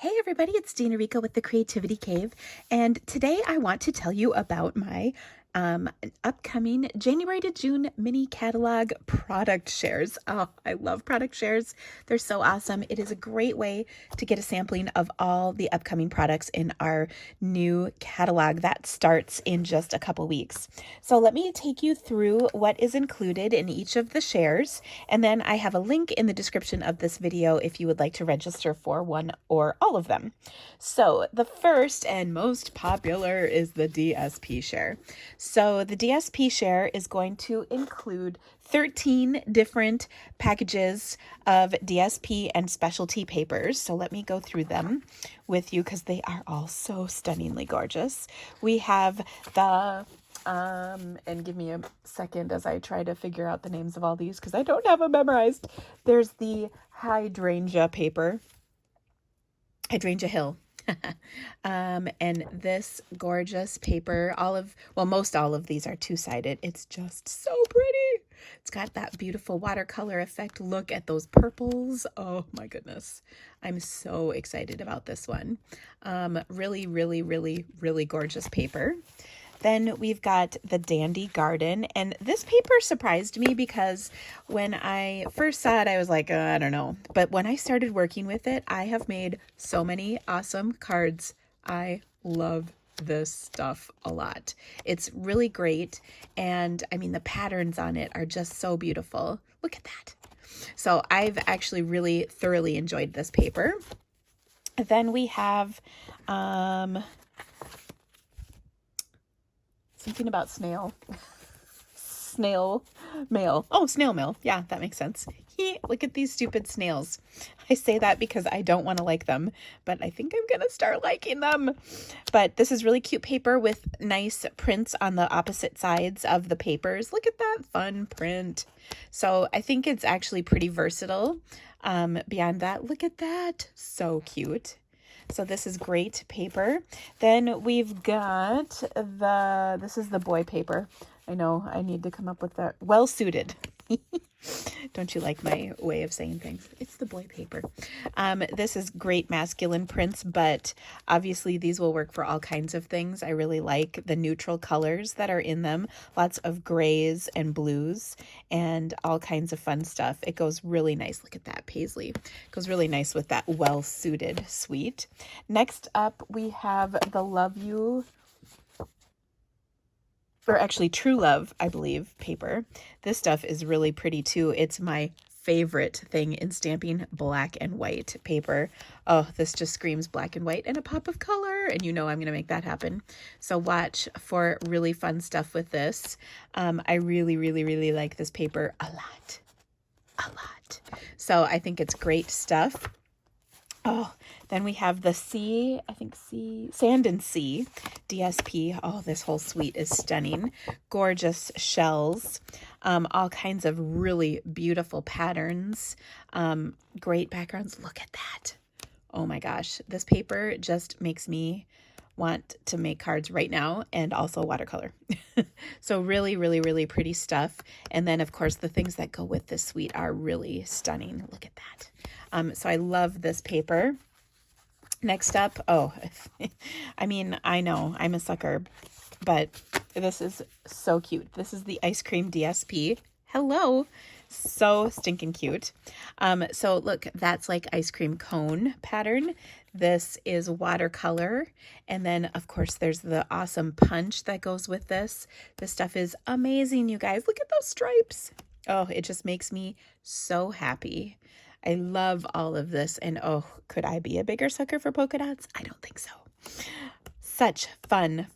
Hey everybody, it's Dina Rica with the Creativity Cave, and today I want to tell you about my upcoming January to June mini catalog product shares. Oh, I love product shares. They're so awesome. It is a great way to get a sampling of all the upcoming products in our new catalog that starts in just a couple weeks. So let me take you through what is included in each of the shares, and then I have a link in the description of this video if you would like to register for one or all of them. So the first and most popular is the DSP share. So the DSP share is going to include 13 different packages of DSP and specialty papers. So let me go through them with you because they are all so stunningly gorgeous. We have the and give me a second as I try to figure out the names of all these because I don't have them memorized. There's the Hydrangea Paper, Hydrangea Hill. And this gorgeous paper, most all of these are two-sided. It's just so pretty. It's got that beautiful watercolor effect. Look at those purples. Oh my goodness. I'm so excited about this one. Really, really, really, really gorgeous paper. Then we've got the Dandy Garden, and this paper surprised me because when I first saw it, I was like, I don't know. But when I started working with it, I have made so many awesome cards. I love this stuff a lot. It's really great, and I mean, the patterns on it are just so beautiful. Look at that. So I've actually really thoroughly enjoyed this paper. Then we have something about snail mail. Oh, snail mail. Yeah, that makes sense. Look at these stupid snails. I say that because I don't want to like them, but I think I'm going to start liking them. But this is really cute paper with nice prints on the opposite sides of the papers. Look at that fun print. So I think it's actually pretty versatile. Beyond that, look at that. So cute. So this is great paper. Then we've got this is the boy paper. I know I need to come up with that. Well suited. Don't you like my way of saying things? It's the boy paper. This is great masculine prints, but obviously these will work for all kinds of things. I really like the neutral colors that are in them. Lots of grays and blues and all kinds of fun stuff. It goes really nice. Look at that paisley. It goes really nice with that well-suited suite. Next up, we have the Love You, or actually True Love, I believe, paper. This stuff is really pretty too. It's my favorite thing in stamping, black and white paper. Oh, this just screams black and white and a pop of color, and you know I'm going to make that happen. So watch for really fun stuff with this. I really, really, really like this paper a lot. So I think it's great stuff. Oh, then we have the Sand and Sea DSP. Oh, this whole suite is stunning. Gorgeous shells, all kinds of really beautiful patterns, great backgrounds. Look at that. Oh my gosh, this paper just makes me want to make cards right now, and also watercolor. So really, really, really pretty stuff. And then of course the things that go with this suite are really stunning. Look at that. So I love this paper. Next up, I mean, I know I'm a sucker, but this is so cute. This is the Ice Cream DSP. Hello. So stinking cute. So look, that's like ice cream cone pattern. This is watercolor. And then of course there's the awesome punch that goes with this. This stuff is amazing, you guys. Look at those stripes. Oh, it just makes me so happy. I love all of this. And oh, could I be a bigger sucker for polka dots? I don't think so. Such fun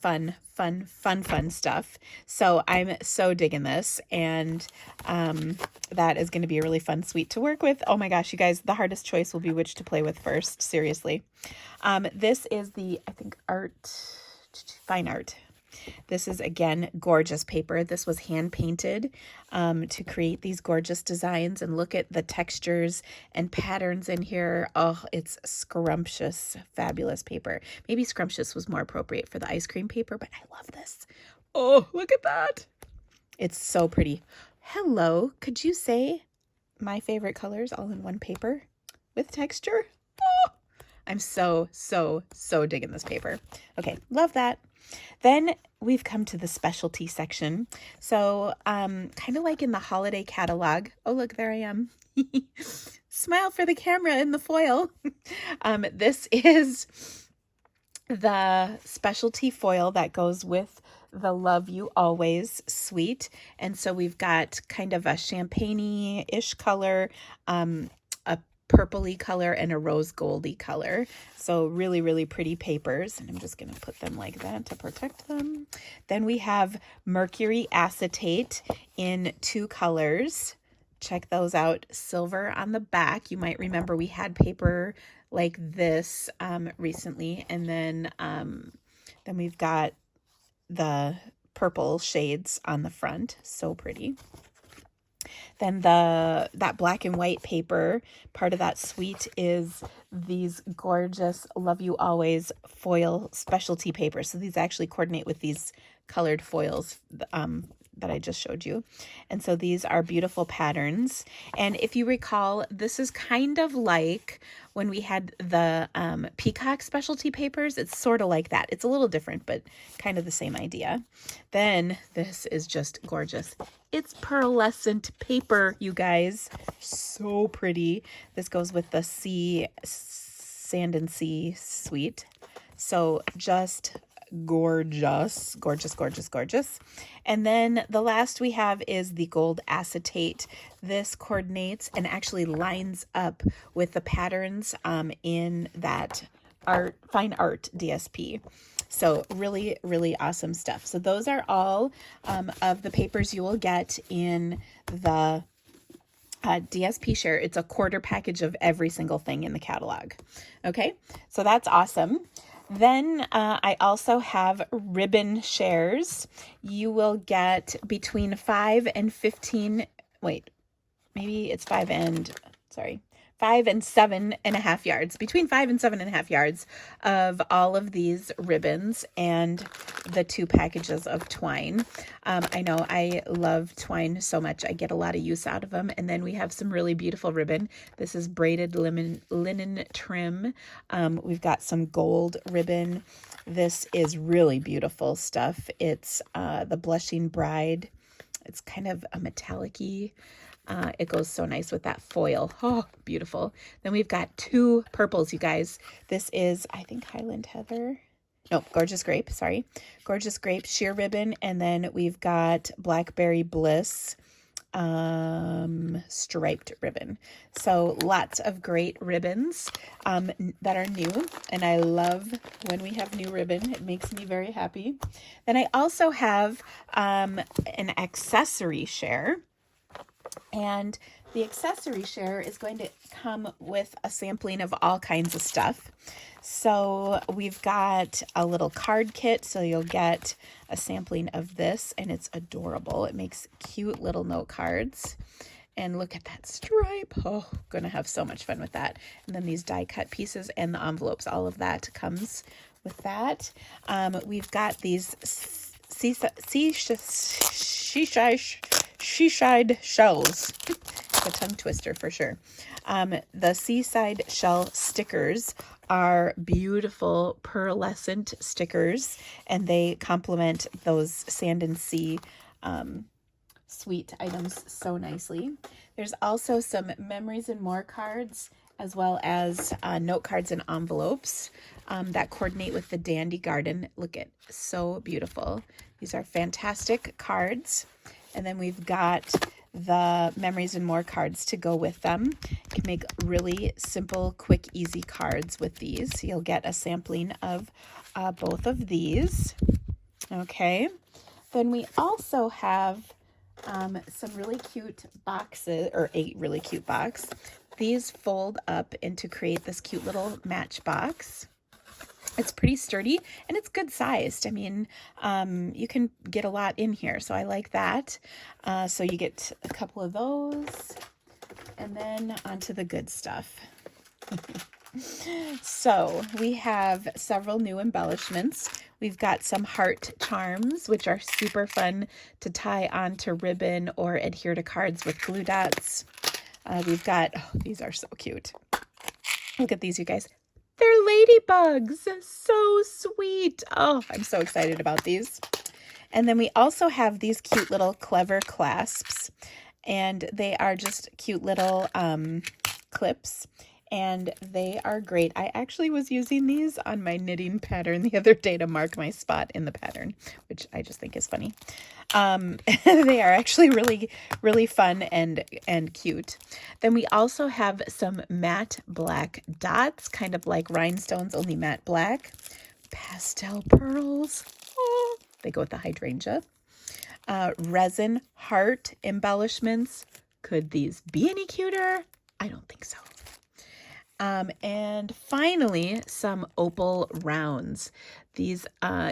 stuff. So I'm so digging this, and that is going to be a really fun suite to work with. Oh my gosh, you guys, the hardest choice will be which to play with first. Seriously. This is the, I think, Fine Art. This is, again, gorgeous paper. This was hand painted to create these gorgeous designs, and look at the textures and patterns in here. Oh, it's scrumptious, fabulous paper. Maybe scrumptious was more appropriate for the ice cream paper, but I love this. Oh, look at that. It's so pretty. Hello, could you say my favorite colors all in one paper with texture? Oh, I'm so digging this paper. Okay, love that. Then we've come to the specialty section. So kind of like in the holiday catalog. Oh, look, there I am. Smile for the camera in the foil. This is the specialty foil that goes with the Love You Always suite. And so we've got kind of a champagne-ish color, a purpley color, and a rose goldy color. So really, really pretty papers. And I'm just going to put them like that to protect them. Then we have Mercury Acetate in 2 colors. Check those out. Silver on the back. You might remember we had paper like this recently. And then we've got the purple shades on the front. So pretty. Then that black and white paper, part of that suite is these gorgeous Love You Always foil specialty papers. So these actually coordinate with these colored foils that I just showed you. And so these are beautiful patterns. And if you recall, this is kind of like when we had the peacock specialty papers. It's sort of like that. It's a little different, but kind of the same idea. Then this is just gorgeous. It's pearlescent paper, you guys. So pretty. This goes with the Sand and Sea suite. So just gorgeous, gorgeous, gorgeous, gorgeous. And then the last we have is the gold acetate. This coordinates and actually lines up with the patterns in that fine art DSP. So really, really awesome stuff. So those are all of the papers you will get in the DSP Share. It's a quarter package of every single thing in the catalog. Okay, so that's awesome. Then I also have ribbon shares. You will get between 5 and 15, wait, maybe it's 5 and 7.5 yards, between 5 and 7.5 yards of all of these ribbons and the 2 packages of twine. I know I love twine so much. I get a lot of use out of them. And then we have some really beautiful ribbon. This is braided linen trim. We've got some gold ribbon. This is really beautiful stuff. It's the Blushing Bride. It's kind of a metallic-y. It goes so nice with that foil. Oh, beautiful. Then we've got 2 purples, you guys. This is, I think, Highland Heather. No, Gorgeous Grape, sorry. Gorgeous Grape sheer ribbon. And then we've got Blackberry Bliss striped ribbon. So lots of great ribbons that are new. And I love when we have new ribbon. It makes me very happy. Then I also have an accessory share. And the accessory share is going to come with a sampling of all kinds of stuff. So we've got a little card kit. So you'll get a sampling of this, and it's adorable. It makes cute little note cards. And look at that stripe. Oh, gonna have so much fun with that. And then these die cut pieces and the envelopes, all of that comes with that. We've got these seaside shells. A tongue twister for sure. The seaside shell stickers are beautiful pearlescent stickers, and they complement those Sand and Sea suite items so nicely. There's also some Memories and More cards, as well as note cards and envelopes that coordinate with the Dandy Garden. Look at, so beautiful. These are fantastic cards. And then we've got the Memories and More cards to go with them. You can make really simple, quick, easy cards with these. You'll get a sampling of both of these. Okay. Then we also have some really cute boxes, or a really cute box. These fold up and to create this cute little matchbox. It's pretty sturdy and it's good sized. I mean, you can get a lot in here, so I like that. So you get a couple of those, and then onto the good stuff. So we have several new embellishments. We've got some heart charms, which are super fun to tie onto ribbon or adhere to cards with glue dots. We've got, oh, these are so cute. Look at these, you guys. They're ladybugs. So sweet. Oh, I'm so excited about these. And then we also have these cute little clever clasps. And they are just cute little clips. And they are great. I actually was using these on my knitting pattern the other day to mark my spot in the pattern, which I just think is funny. They are actually really, really fun and cute. Then we also have some matte black dots, kind of like rhinestones, only matte black. Pastel pearls. Oh, they go with the hydrangea. Resin heart embellishments. Could these be any cuter? I don't think so. And finally, some Opal Rounds. These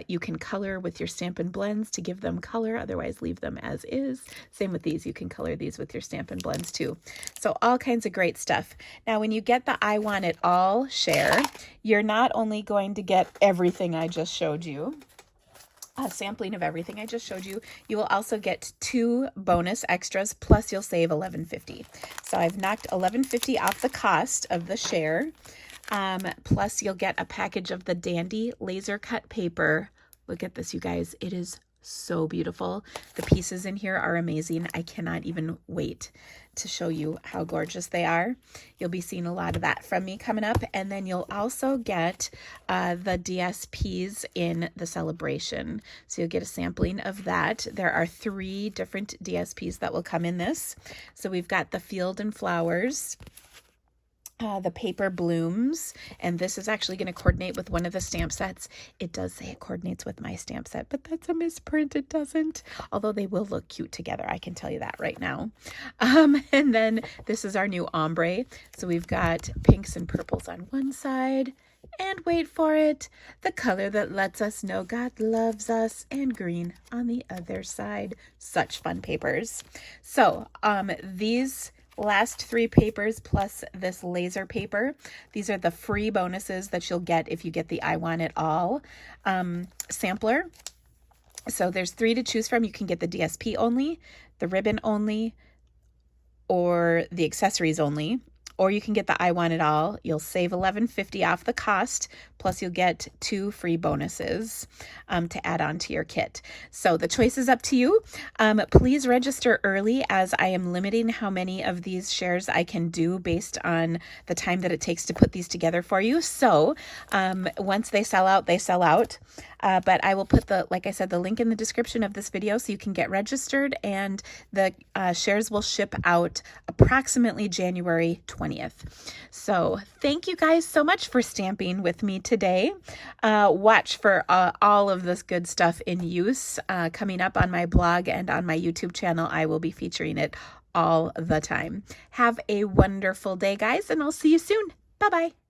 you can color with your Stampin' Blends to give them color, otherwise leave them as is. Same with these, you can color these with your Stampin' Blends too. So all kinds of great stuff. Now when you get the I Want It All share, you're not only going to get everything I just showed you, a sampling of everything I just showed you. You will also get 2 bonus extras, plus you'll save $11.50. So I've knocked $11.50 off the cost of the share. Plus you'll get a package of the Dandy laser cut paper. Look at this, you guys. It is so beautiful. The pieces in here are amazing. I cannot even wait to show you how gorgeous they are. You'll be seeing a lot of that from me coming up. And then you'll also get the DSPs in the Sale-a-bration. So you'll get a sampling of that. There are 3 different DSPs that will come in this. So we've got the Field and Flowers, the Paper Blooms, and this is actually going to coordinate with one of the stamp sets. It does say it coordinates with my stamp set, but that's a misprint. It doesn't, although they will look cute together. I can tell you that right now. And then this is our new Ombre. So we've got pinks and purples on one side, and wait for it, the color that lets us know God loves us, and green on the other side. Such fun papers. So these last 3 papers plus this laser paper, these are the free bonuses that you'll get if you get the I Want It All sampler. So there's 3 to choose from. You can get the DSP only, the ribbon only, or the accessories only, or you can get the I Want It All. You'll save $11.50 off the cost, plus you'll get 2 free bonuses to add on to your kit. So the choice is up to you. Please register early, as I am limiting how many of these shares I can do based on the time that it takes to put these together for you. So once they sell out, they sell out. But I will put like I said, the link in the description of this video so you can get registered, and the shares will ship out approximately January 20th. So thank you guys so much for stamping with me today. Watch for all of this good stuff in use coming up on my blog and on my YouTube channel. I will be featuring it all the time. Have a wonderful day, guys, and I'll see you soon. Bye-bye.